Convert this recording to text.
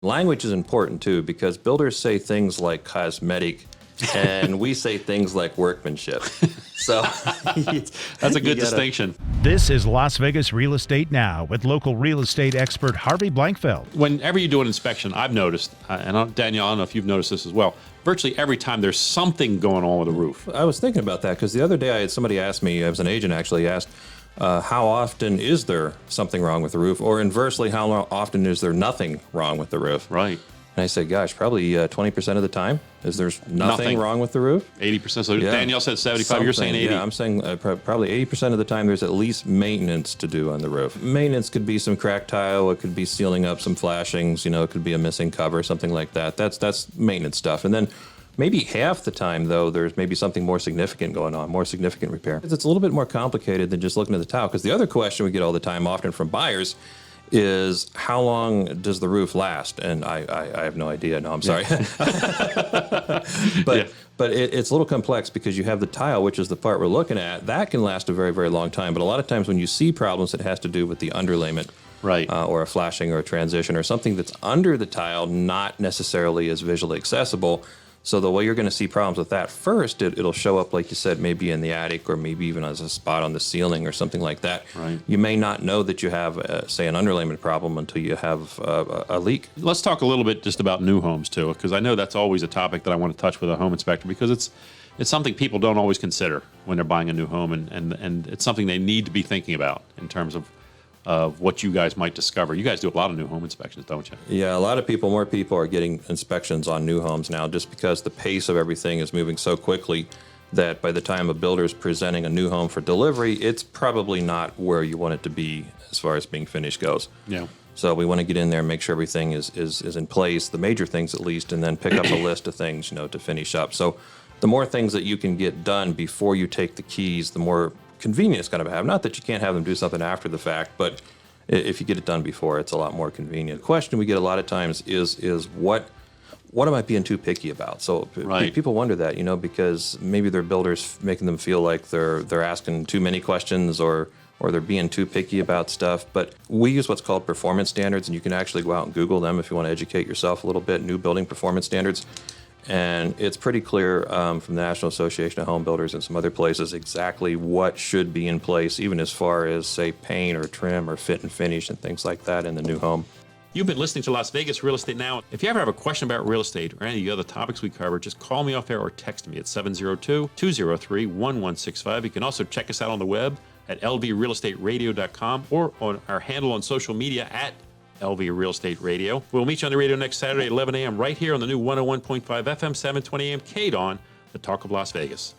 Language is important too, because builders say things like cosmetic and we say things like workmanship. So that's a good distinction. This is Las Vegas Real Estate Now with local real estate expert Harvey Blankfeld. Whenever you do an inspection, I've noticed, and Danielle, I don't know if you've noticed this as well, virtually every time there's something going on with the roof. I was thinking about that because the other day I had somebody ask me, I was an agent actually, asked, how often is there something wrong with the roof? Or inversely, how often is there nothing wrong with the roof? Right. And I said, gosh, probably 20% of the time is there's nothing wrong with the roof. 80%. So yeah. Danielle said 75. You're saying 80. Yeah, I'm saying probably 80% of the time there's at least maintenance to do on the roof. Maintenance could be some cracked tile. It could be sealing up some flashings. It could be a missing cover, something like that. That's maintenance stuff. And then maybe half the time, though, there's maybe something more significant going on, more significant repair. It's a little bit more complicated than just looking at the tile, because the other question we get all the time, often from buyers, is how long does the roof last? And I have no idea. No, I'm sorry. But it's a little complex because you have the tile, which is the part we're looking at. That can last a very, very long time. But a lot of times when you see problems, it has to do with the underlayment. Right. Or a flashing or a transition or something that's under the tile, not necessarily as visually accessible. So the way you're going to see problems with that first, it'll show up, like you said, maybe in the attic or maybe even as a spot on the ceiling or something like that. Right. You may not know that you have, say, an underlayment problem until you have a leak. Let's talk a little bit just about new homes, too, because I know that's always a topic that I want to touch with a home inspector, because it's something people don't always consider when they're buying a new home, and it's something they need to be thinking about in terms of what you guys might discover. You guys do a lot of new home inspections, don't you? Yeah, a lot of people, more people are getting inspections on new homes now, just because the pace of everything is moving so quickly that by the time a builder is presenting a new home for delivery, it's probably not where you want it to be as far as being finished goes. Yeah. So we want to get in there and make sure everything is in place, the major things at least, and then pick up a list of things, to finish up. So the more things that you can get done before you take the keys, the more convenience kind of have. Not that you can't have them do something after the fact, but if you get it done before, it's a lot more convenient. The question we get a lot of times is what am I being too picky about? So right. People wonder that, because maybe their builder's making them feel like they're asking too many questions or they're being too picky about stuff. But we use what's called performance standards, and you can actually go out and Google them if you want to educate yourself a little bit, new building performance standards. And it's pretty clear from the National Association of Home Builders and some other places exactly what should be in place, even as far as, say, paint or trim or fit and finish and things like that in the new home. You've been listening to Las Vegas Real Estate Now. If you ever have a question about real estate or any of the other topics we cover, just call me off air or text me at 702-203-1165. You can also check us out on the web at lvrealestateradio.com or on our handle on social media at LV Real Estate Radio. We'll meet you on the radio next Saturday at 11 a.m. right here on the new 101.5 FM, 720 AM KDWN, the Talk of Las Vegas.